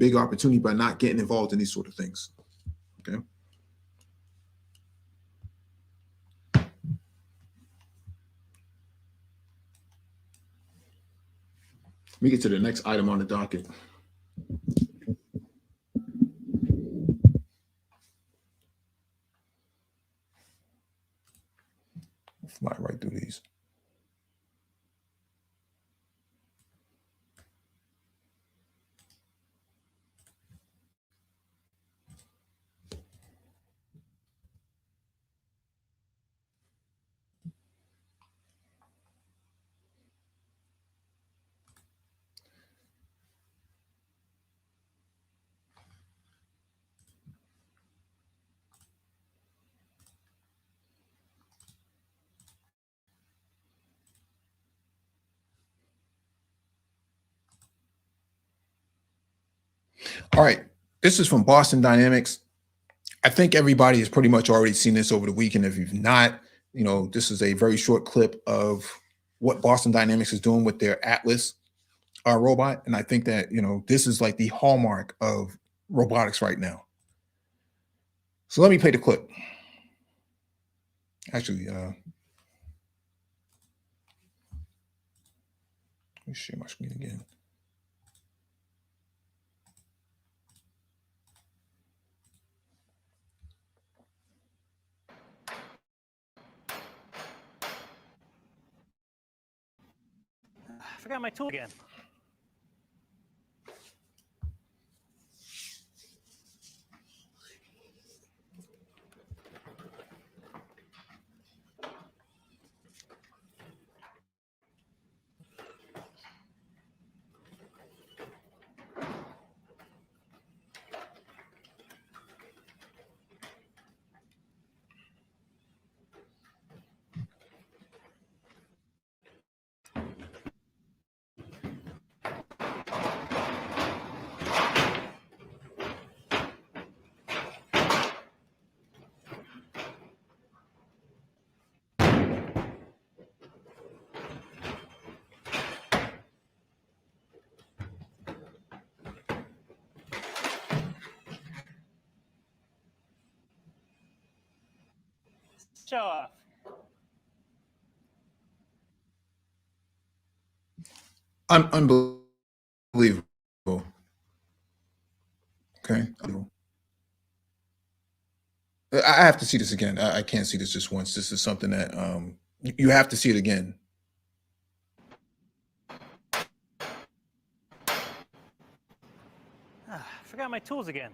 big opportunity by not getting involved in these sort of things. Okay. Let me get to the next item on the docket. Fly right through these. All right. This is from Boston Dynamics. I think everybody has pretty much already seen this over the weekend. If you've not, this is a very short clip of what Boston Dynamics is doing with their Atlas robot. And I think that, this is like the hallmark of robotics right now. So let me play the clip. Actually, let me share my screen again. I forgot my tool again. Show off. Unbelievable. Okay. I have to see this again. I can't see this just once. This is something that you have to see it again. I forgot my tools again.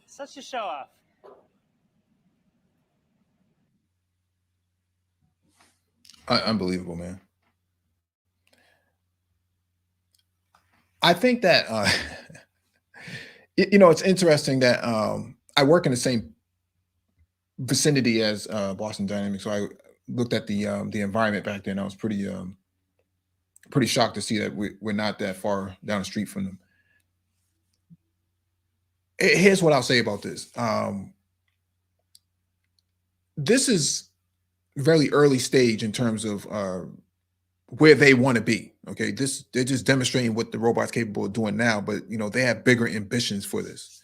Such a show off. Unbelievable, man. I think that it's interesting that I work in the same vicinity as Boston Dynamics, so I looked at the environment back then. I was pretty shocked to see that we're not that far down the street from them. Here's what I'll say about this. This is very early stage in terms of where they want to be. Okay, they're just demonstrating what the robot's capable of doing now, but they have bigger ambitions for this.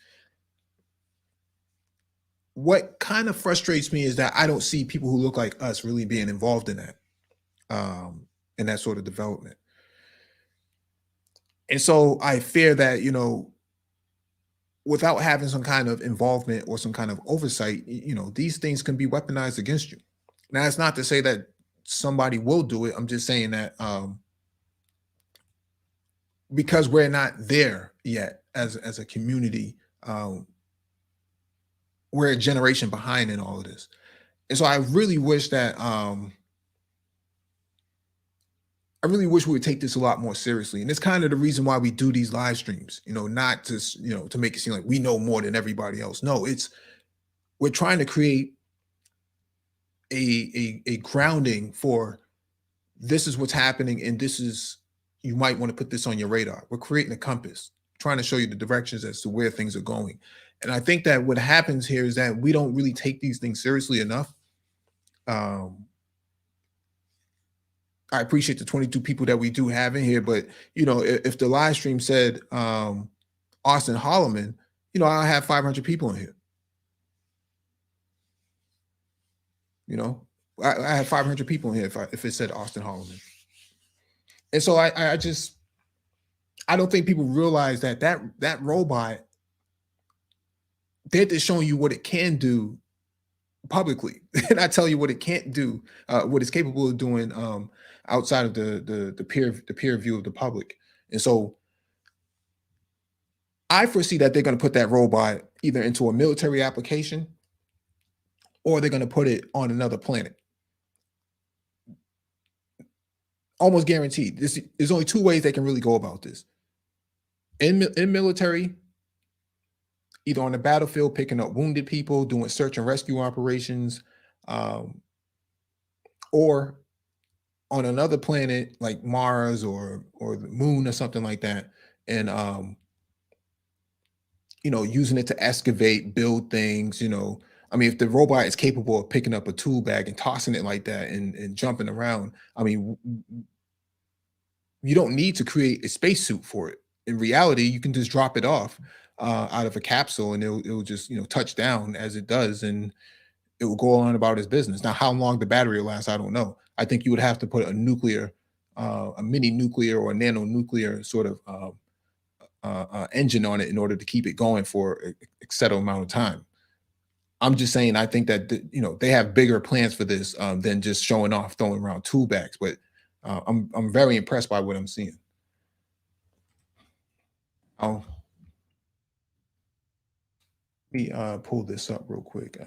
What kind of frustrates me is that I don't see people who look like us really being involved in that sort of development. And so I fear that, without having some kind of involvement or some kind of oversight, these things can be weaponized against you. Now, it's not to say that somebody will do it. I'm just saying that because we're not there yet as a community, um, we're a generation behind in all of this. And so I really wish we would take this a lot more seriously. And it's kind of the reason why we do these live streams, not to, to make it seem like we know more than everybody else. No, it's we're trying to create a grounding for this is what's happening, and this is you might want to put this on your radar. We're creating a compass, trying to show you the directions as to where things are going. And I think that what happens here is that we don't really take these things seriously enough. Um, I appreciate the 22 people that we do have in here, but if the live stream said Austin Holloman, I have 500 people in here. I have 500 people in here if it said Austin Holloman. And so I don't think people realize that robot, they're just showing you what it can do publicly. And I tell you what it can't do, what it's capable of doing outside of the peer view of the public. And so I foresee that they're going to put that robot either into a military application or they're going to put it on another planet. Almost guaranteed. There's only two ways they can really go about this. In military, either on the battlefield, picking up wounded people, doing search and rescue operations, or on another planet like Mars or the moon or something like that, and using it to excavate, build things. I mean, if the robot is capable of picking up a tool bag and tossing it like that and jumping around, I mean, you don't need to create a spacesuit for it. In reality, you can just drop it off out of a capsule, and it'll just touch down as it does, and it will go on about its business. Now, how long the battery will last, I don't know. I think you would have to put a mini nuclear or a nano nuclear sort of engine on it in order to keep it going for a set amount of time. I'm just saying, I think that they have bigger plans for this than just showing off, throwing around tool bags. But I'm very impressed by what I'm seeing. Oh, let me pull this up real quick.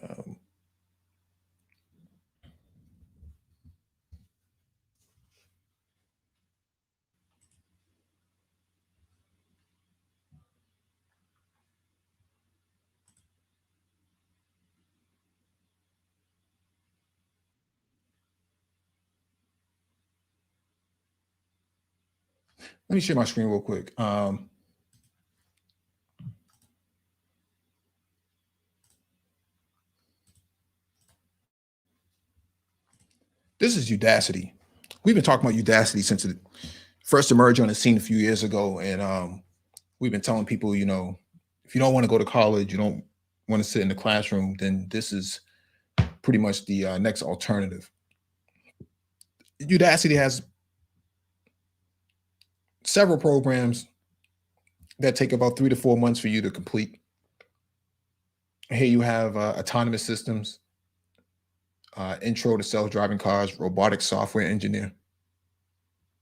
Let me share my screen real quick. This is Udacity. We've been talking about Udacity since it first emerged on the scene a few years ago, and we've been telling people, if you don't want to go to college, you don't want to sit in the classroom, then this is pretty much the next alternative. Udacity has several programs that take about 3 to 4 months for you to complete. Here you have autonomous systems, intro to self-driving cars, robotics software engineer,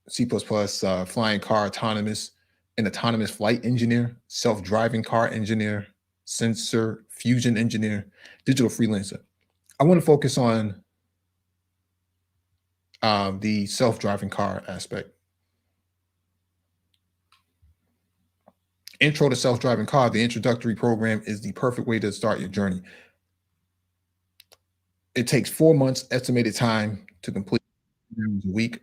C++, flying car autonomous, an autonomous flight engineer, self-driving car engineer, sensor fusion engineer, digital freelancer. I want to focus on the self-driving car aspect. Intro to self-driving car, the introductory program, is the perfect way to start your journey. It takes 4 months estimated time to complete, a week.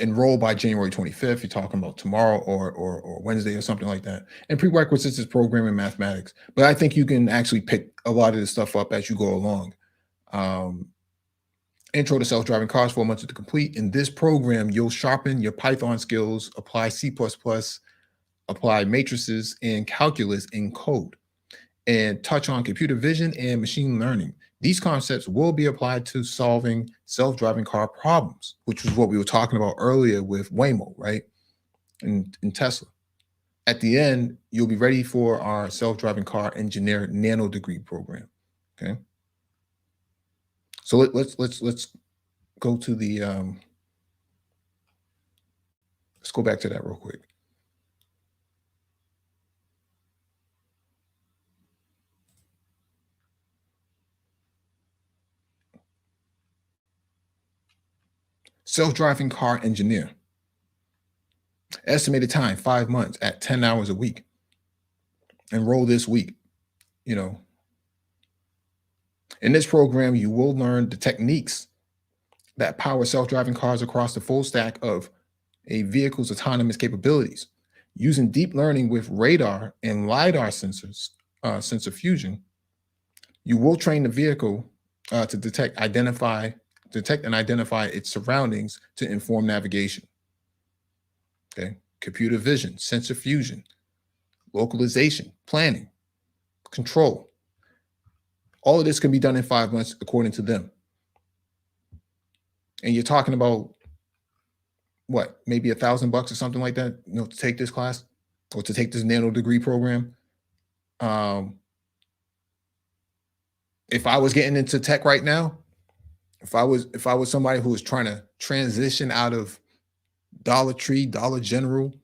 Enroll by January 25th. You're talking about tomorrow or Wednesday or something like that. And prerequisites is programming, mathematics. But I think you can actually pick a lot of this stuff up as you go along. Intro to self-driving cars, 4 months to complete. In this program, you'll sharpen your Python skills, apply C++, apply matrices and calculus in code, and touch on computer vision and machine learning. These concepts will be applied to solving self-driving car problems, which was what we were talking about earlier with Waymo, right? And Tesla. At the end, you'll be ready for our self-driving car engineer nano degree program. Okay. So let's go to the let's go back to that real quick. Self-driving car engineer. Estimated time 5 months at 10 hours a week. Enroll this week. You know, in this program, you will learn the techniques that power self-driving cars across the full stack of a vehicle's autonomous capabilities. Using deep learning with radar and LiDAR sensors, sensor fusion, you will train the vehicle to detect and identify its surroundings to inform navigation. Okay, computer vision, sensor fusion, localization, planning, control. All of this can be done in 5 months, according to them. And you're talking about what, maybe $1,000 or something like that, to take this class or to take this nano degree program. If I was getting into tech right now, if I was somebody who was trying to transition out of Dollar Tree, Dollar General,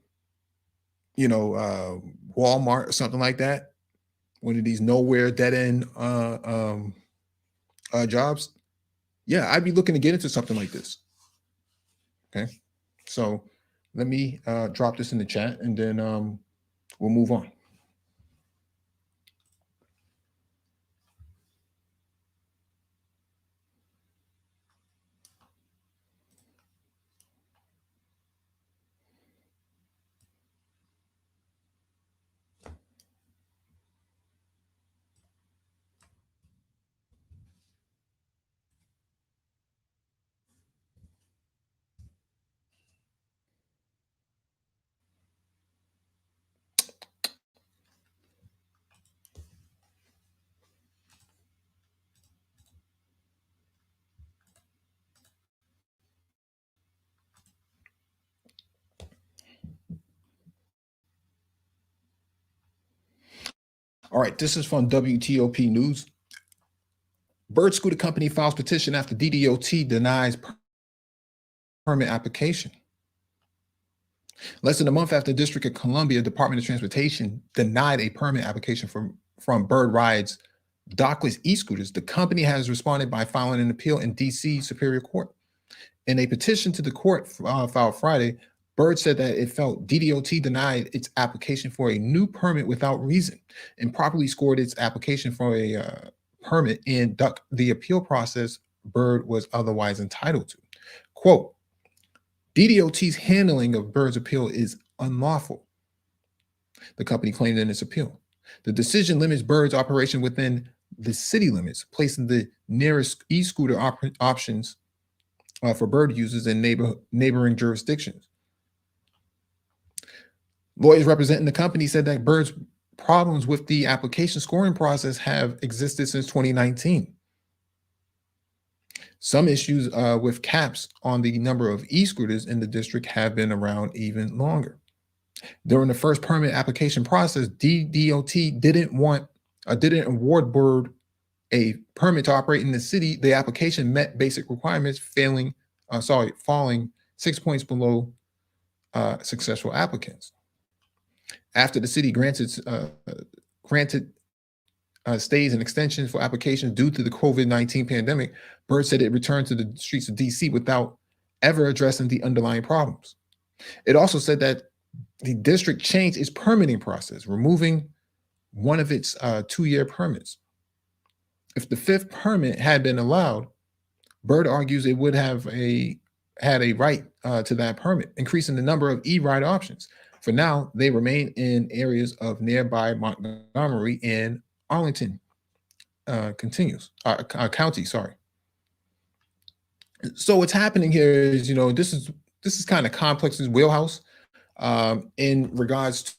Walmart or something like that, one of these nowhere dead end jobs, yeah, I'd be looking to get into something like this. Okay, so let me drop this in the chat, and then we'll move on. All right, this is from WTOP News. Bird Scooter Company files petition after DDOT denies permit application. Less than a month after the District of Columbia Department of Transportation denied a permit application from Bird Ride's dockless e-scooters, the company has responded by filing an appeal in D.C. Superior Court. In a petition to the court filed Friday, Bird said that it felt DDOT denied its application for a new permit without reason, improperly scored its application for a permit in the appeal process Bird was otherwise entitled to. Quote, DDOT's handling of Bird's appeal is unlawful, the company claimed in its appeal. The decision limits Bird's operation within the city limits, placing the nearest e-scooter options for Bird users in neighboring jurisdictions. Lawyers representing the company said that Bird's problems with the application scoring process have existed since 2019. Some issues with caps on the number of e-scooters in the district have been around even longer. During the first permit application process, DDOT didn't award Bird a permit to operate in the city. The application met basic requirements, falling 6 points below successful applicants. After the city granted stays and extensions for applications due to the COVID-19 pandemic, Bird said it returned to the streets of DC without ever addressing the underlying problems. It also said that the district changed its permitting process, removing one of its 2-year permits. If the 5th permit had been allowed, Bird argues it would have had a right to that permit, increasing the number of e-ride options. For now, they remain in areas of nearby Montgomery and Arlington county. Sorry. So what's happening here is, this is kind of Complex's wheelhouse in regards